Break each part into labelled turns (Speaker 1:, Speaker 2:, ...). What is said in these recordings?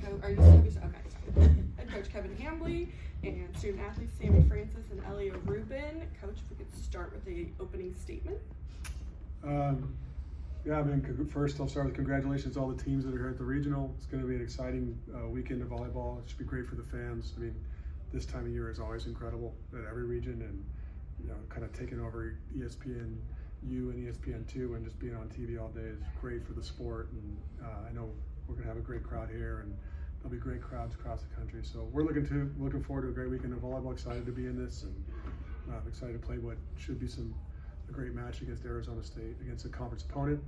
Speaker 1: Head coach Kevin Hambly and student athletes Sami Francis and Elia Rubin. Coach, if we could start with the opening statement.
Speaker 2: First I'll start with congratulations to all the teams that are here at the regional. It's going to be an exciting weekend of volleyball. It should be great for the fans. I mean, this time of year is always incredible at every region, and kind of taking over ESPNU and ESPN2 and just being on TV all day is great for the sport. And I know we're going to have a great crowd here, and there'll be great crowds across the country. So we're looking forward to a great weekend of volleyball. Excited to be in this, and I'm excited to play what should be a great match against Arizona State, against a conference opponent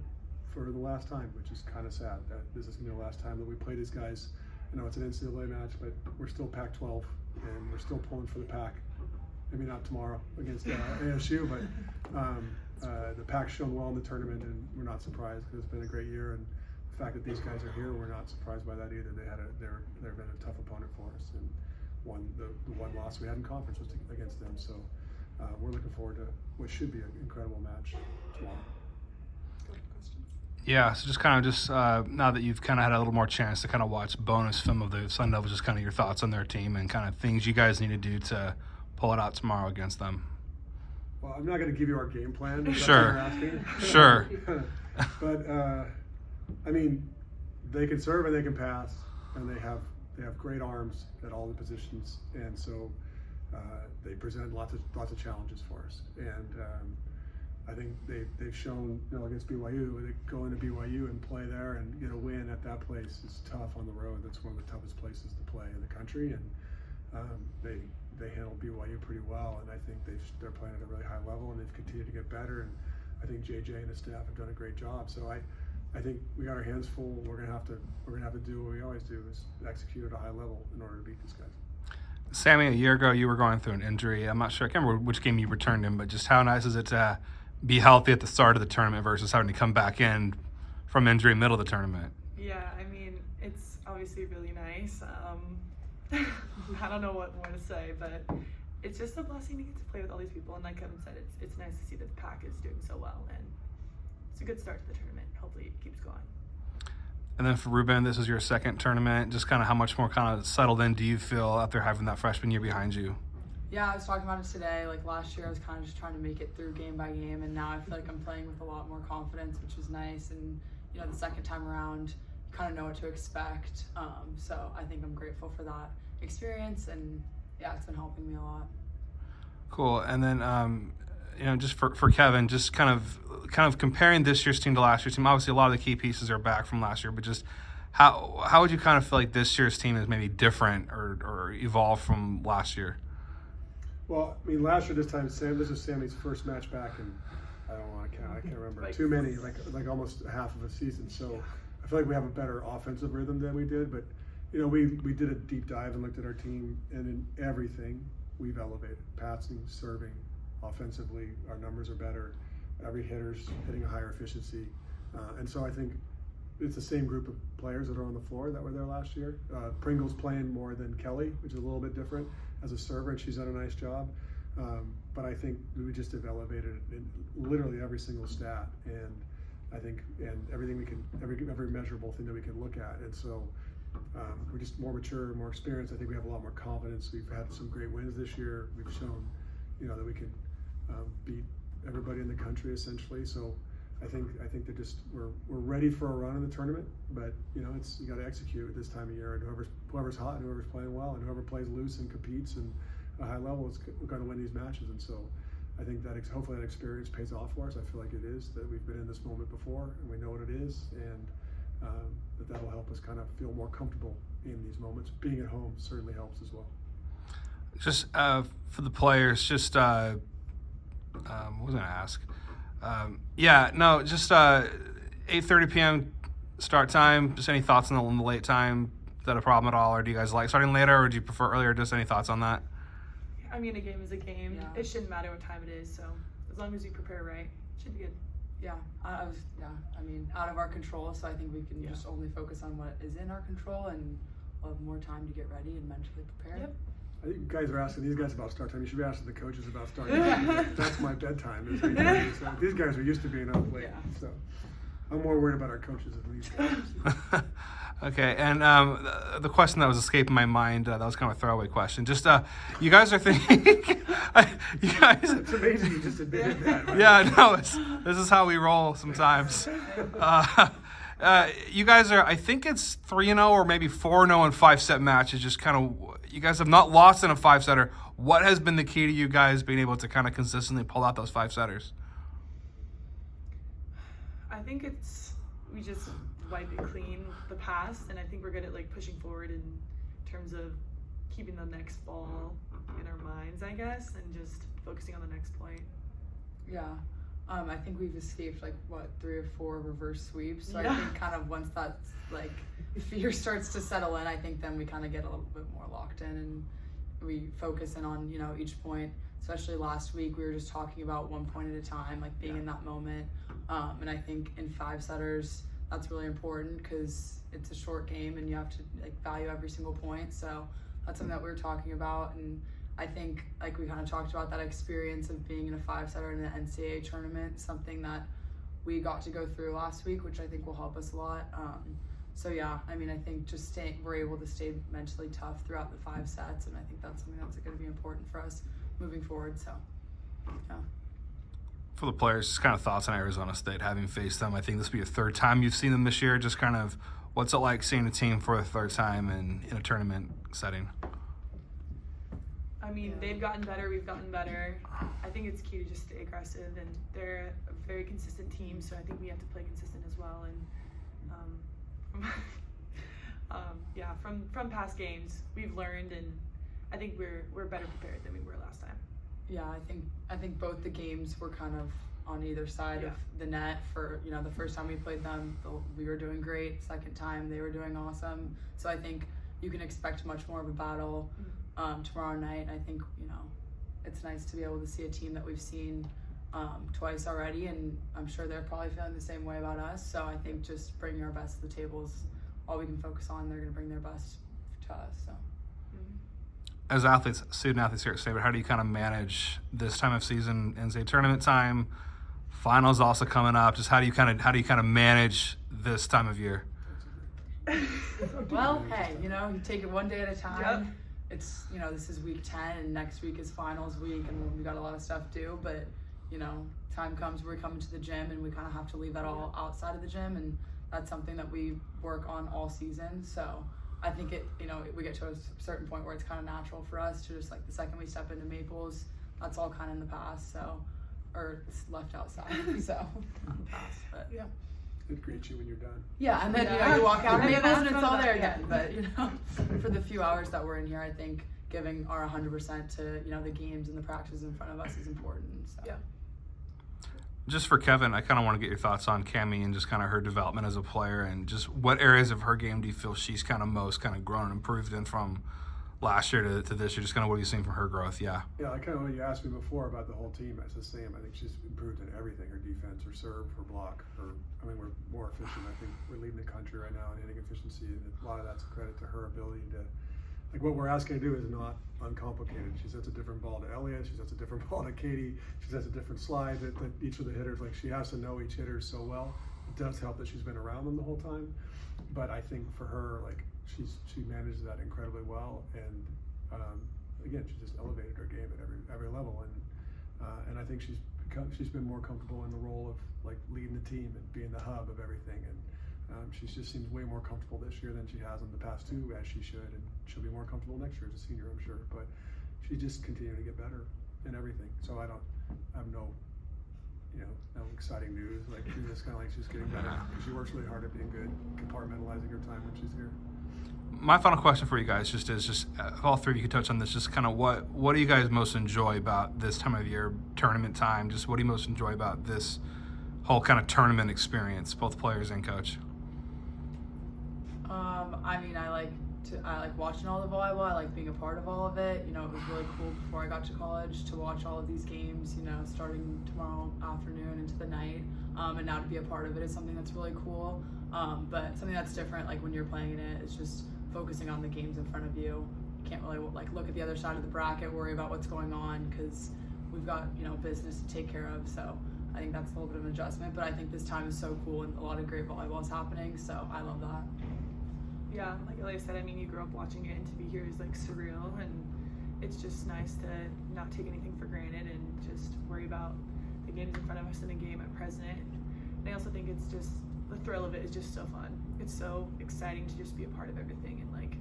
Speaker 2: for the last time, which is kind of sad that this is going to be the last time that we play these guys. I know it's an NCAA match, but we're still Pac-12, and we're still pulling for the Pac. Maybe not tomorrow against ASU, but the Pac's shown well in the tournament, and we're not surprised because it's been a great year. And the fact that these guys are here, we're not surprised by that either. They've been a tough opponent for us, and the one loss we had in conference was against them. So we're looking forward to what should be an incredible match tomorrow.
Speaker 3: Yeah, so now that you've kind of had a little more chance to kind of watch bonus film of the Sun Devils, just kind of your thoughts on their team and kind of things you guys need to do to pull it out tomorrow against them.
Speaker 2: Well, I'm not going to give you our game plan.
Speaker 3: Sure. Sure.
Speaker 2: But I mean, they can serve and they can pass, and they have great arms at all the positions, and so they present lots of challenges for us. And I think they've shown, against BYU, they go into BYU and play there and get a win at that place is tough on the road. That's one of the toughest places to play in the country, and they handled BYU pretty well. And I think they're playing at a really high level, and they've continued to get better. And I think JJ and the staff have done a great job. So I think we got our hands full. We're gonna have to do what we always do, is execute at a high level in order to beat these guys.
Speaker 3: Sammy, a year ago you were going through an injury. I'm not sure, I can't remember which game you returned in, but just how nice is it to be healthy at the start of the tournament versus having to come back in from injury in the middle of the tournament?
Speaker 4: Yeah, I mean, it's obviously really nice. I don't know what more to say, but it's just a blessing to get to play with all these people. And like Kevin said, it's nice to see that the Pac is doing so well, and it's a good start to the tournament. Hopefully it keeps going.
Speaker 3: And then for Rubin, this is your second tournament. Just kind of how much more kind of settled in do you feel after having that freshman year behind you?
Speaker 5: Yeah, I was talking about it today. Like last year, I was kind of just trying to make it through game by game, and now I feel like I'm playing with a lot more confidence, which is nice. And the second time around, you kind of know what to expect. So I think I'm grateful for that experience, and yeah, it's been helping me a lot.
Speaker 3: Cool. And then just for Kevin, just kind of comparing this year's team to last year's team. Obviously, a lot of the key pieces are back from last year, but just how would you kind of feel like this year's team is maybe different or evolved from last year?
Speaker 2: Well, I mean, last year this is Sammy's first match back, and I don't want to count. I can't remember too many, like almost half of a season. So I feel like we have a better offensive rhythm than we did. But we did a deep dive and looked at our team, and in everything we've elevated: passing, serving, offensively. Our numbers are better. Every hitter's hitting a higher efficiency, and so I think it's the same group of players that are on the floor that were there last year. Pringle's playing more than Kelly, which is a little bit different as a server, and she's done a nice job. But I think we just have elevated in literally every single stat, and I think everything we can, every measurable thing that we can look at. And so we're just more mature, more experienced. I think we have a lot more confidence. We've had some great wins this year. We've shown, that we can beat everybody in the country essentially. So I think we're ready for a run in the tournament, but you got to execute at this time of year, and whoever's hot and whoever's playing well and whoever plays loose and competes and at a high level is going to win these matches. And so I think that hopefully that experience pays off for us. I feel like it is, that we've been in this moment before and we know what it is, and that'll help us kind of feel more comfortable in these moments. Being at home certainly helps as well.
Speaker 3: Just for the players, just what was I going to ask? 8:30 p.m. start time. Just any thoughts on the late time? Is that a problem at all, or do you guys like starting later, or do you prefer earlier? Just any thoughts on that?
Speaker 4: I mean, a game is a game.
Speaker 5: Yeah.
Speaker 4: It shouldn't matter what time it is, so as long as you prepare right, it should be good.
Speaker 5: Yeah, I mean, out of our control, so I think we can just only focus on what is in our control, and we'll have more time to get ready and mentally prepare.
Speaker 4: Yep.
Speaker 2: I think you guys are asking these guys about start time. You should be asking the coaches about start time. That's my bedtime. So these guys are used to being up late.
Speaker 5: Yeah.
Speaker 2: So I'm more worried about our coaches than these guys.
Speaker 3: Okay, and the question that was escaping my mind, that was kind of a throwaway question. Just, you guys are thinking, you guys.
Speaker 2: It's amazing you just admitted that. Right?
Speaker 3: Yeah, no, this is how we roll sometimes. You guys are, I think it's 3-0 or maybe 4-0 in 5-set matches. Just kind of, you guys have not lost in a 5-setter. What has been the key to you guys being able to kind of consistently pull out those 5-setters?
Speaker 4: I think we just wipe it clean the past, and I think we're good at like pushing forward in terms of keeping the next ball in our minds, I guess, and just focusing on the next point.
Speaker 5: Yeah. I think we've escaped 3 or 4 reverse sweeps. So
Speaker 4: Yeah.
Speaker 5: I think kind of once that fear starts to settle in, I think then we kind of get a little bit more locked in and we focus in on, each point. Especially last week, we were just talking about 1 point at a time, being in that moment. And I think in 5-setters, that's really important because it's a short game and you have to value every single point. So that's something that we were talking about. And I think we kind of talked about that experience of being in a 5-setter in the NCAA tournament, something that we got to go through last week, which I think will help us a lot. So yeah, I think just we're able to stay mentally tough throughout the 5 sets, and I think that's something that's going to be important for us moving forward. So yeah.
Speaker 3: For the players, just kind of thoughts on Arizona State, having faced them. I think this will be your 3rd time you've seen them this year. Just kind of what's it like seeing a team for the 3rd time in a tournament setting?
Speaker 4: They've gotten better, we've gotten better. I think it's key to just stay aggressive, and they're a very consistent team, so I think we have to play consistent as well. And from past games, we've learned, and I think we're better prepared than we were last time.
Speaker 5: Yeah, I think both the games were kind of on either side of the net. For the first time we played them, we were doing great. Second time, they were doing awesome. So I think you can expect much more of a battle tomorrow night. I think it's nice to be able to see a team that we've seen twice already, and I'm sure they're probably feeling the same way about us. So I think just bringing our best to the table is all we can focus on. They're going to bring their best to us. So.
Speaker 3: As athletes, student athletes here at Stanford, how do you kind of manage this time of season, NCAA tournament time, finals also coming up? Just how do you kind of manage this time of year?
Speaker 5: Well, hey, you take it one day at a time.
Speaker 4: Yep.
Speaker 5: It's this is week 10, and next week is finals week, and we got a lot of stuff to do. But time comes where we come into the gym, and we kind of have to leave that all outside of the gym, and that's something that we work on all season. So I think we get to a certain point where it's kind of natural for us to just the second we step into Maples, that's all kind of in the past. So, or it's left outside. So in the past, but yeah.
Speaker 2: It greets you when you're done.
Speaker 5: Yeah, and then you walk out of Maples and it's all there again. But for the few hours that we're in here, I think giving our 100% to the games and the practices in front of us is important. So.
Speaker 4: Yeah.
Speaker 3: Just for Kevin, I kind of want to get your thoughts on Cammy and just kind of her development as a player, and just what areas of her game do you feel she's kind of most kind of grown and improved in from last year to this year? Just kind of what have you seen from her growth? Yeah.
Speaker 2: Yeah, I kind of when you asked me before about the whole team, I said same. I think she's improved in everything: her defense, her serve, her block. We're more efficient. I think we're leading the country right now in hitting efficiency, and a lot of that's a credit to her ability to. What we're asking her to do is not uncomplicated. She sets a different ball to Elia. She sets a different ball to Katie. She sets a different slide that each of the hitters. She has to know each hitter so well. It does help that she's been around them the whole time, but I think for her, she manages that incredibly well. And again, she just elevated her game at every level. And I think she's been more comfortable in the role of leading the team and being the hub of everything. And she just seems way more comfortable this year than she has in the past 2, as she should, and she'll be more comfortable next year as a senior, I'm sure. But she just continued to get better in everything. So I have no exciting news. She's just kind of she's getting better. She works really hard at being good, compartmentalizing her time when she's here.
Speaker 3: My final question for you guys is all three of you could touch on this. Just kind of what do you guys most enjoy about this time of year, tournament time? Just what do you most enjoy about this whole kind of tournament experience, both players and coach?
Speaker 5: I like watching all the volleyball. I like being a part of all of it. It was really cool before I got to college to watch all of these games, starting tomorrow afternoon into the night. And now to be a part of it is something that's really cool. But something that's different, when you're playing in it, is just focusing on the games in front of you. You can't really look at the other side of the bracket, worry about what's going on, because we've got business to take care of. So I think that's a little bit of an adjustment. But I think this time is so cool, and a lot of great volleyball is happening. So I love that.
Speaker 4: Yeah, like Elia said, I mean, you grew up watching it, and to be here is like surreal, and it's just nice to not take anything for granted and just worry about the games in front of us in the game at present. And I also think it's just, the thrill of it is just so fun. It's so exciting to just be a part of everything, and like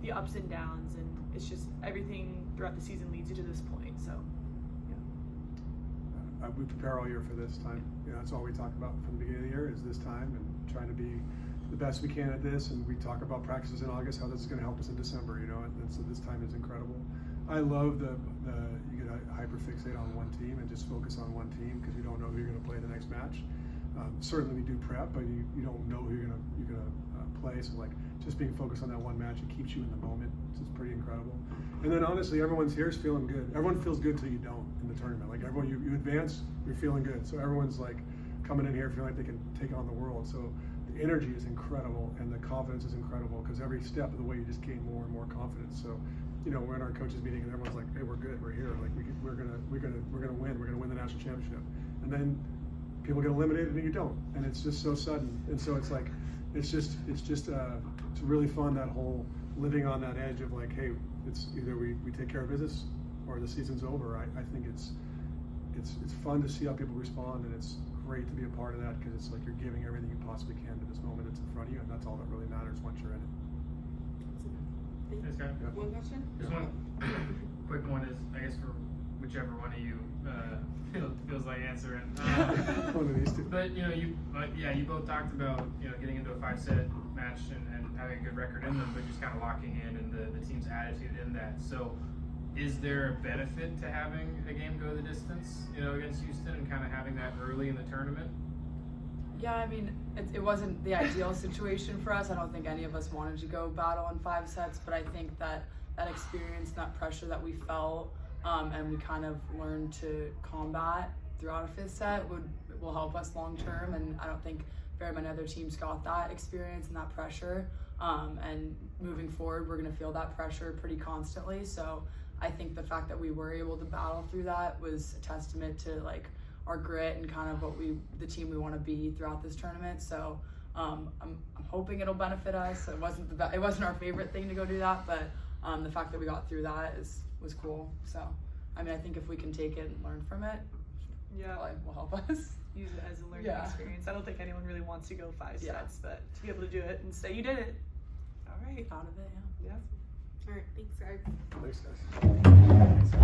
Speaker 4: the ups and downs, and it's just everything throughout the season leads you to this point. So yeah.
Speaker 2: We prepare all year for this time. You know, that's all we talk about from the beginning of the year is this time, and trying to be the best we can at this. And we talk about practices in August, how this is going to help us in December, you know, and so this time is incredible. I love the you get hyperfixate on one team and just focus on one team because you don't know who you're going to play the next match. Certainly we do prep, but you don't know who you're gonna play. So like just being focused on that one match, it keeps you in the moment. It's pretty incredible. And then honestly, everyone's here is feeling good. Everyone feels good till you don't in the tournament. Like everyone, you advance, you're feeling good. So everyone's like coming in here feeling like they can take on the world. So the energy is incredible and the confidence is incredible because every step of the way you just gain more and more confidence. So, you know, we're in our coaches meeting and everyone's like, hey, we're good, we're here. Like we're gonna win. We're gonna win the national championship. And then people get eliminated and you don't, and it's just so sudden. And so it's like, it's really fun, that whole living on that edge of like, hey, it's either we take care of business or the season's over. I think it's fun to see how people respond, and it's great to be a part of that because it's like you're giving everything you possibly can to this moment that's in front of you, and that's all that really matters once you're in it.
Speaker 6: Thanks, guys.
Speaker 2: Yeah.
Speaker 1: One question?
Speaker 6: Just one quick one is, I guess, for whichever one of you feels like answering.
Speaker 2: One of these two.
Speaker 6: But you know, you both talked about getting into a 5-set match and having a good record in them, but just kind of locking in and the team's attitude in that. So, is there a benefit to having a game go the distance, against Houston and kind of having that early in the tournament?
Speaker 5: Yeah, I mean, it wasn't the ideal situation for us. I don't think any of us wanted to go battle in 5 sets, but I think that experience and that pressure that we felt and we kind of learned to combat throughout a 5th set will help us long term. And I don't think very many other teams got that experience and that pressure. And moving forward, we're going to feel that pressure pretty constantly. So I think the fact that we were able to battle through that was a testament to like our grit and kind of the team we want to be throughout this tournament. So I'm hoping it'll benefit us. It wasn't our favorite thing to go do that, but the fact that we got through that was cool. So I mean, I think if we can take it and learn from it,
Speaker 4: Yeah,
Speaker 5: will help us.
Speaker 4: use it as a learning
Speaker 5: Yeah.
Speaker 4: experience. I don't think anyone really wants to go 5
Speaker 5: Yeah.
Speaker 4: sets, but to be able to do it and say you did it, all right.
Speaker 5: Out of it, yeah.
Speaker 4: Yeah.
Speaker 1: All right, thanks, guys.
Speaker 2: Thanks, guys.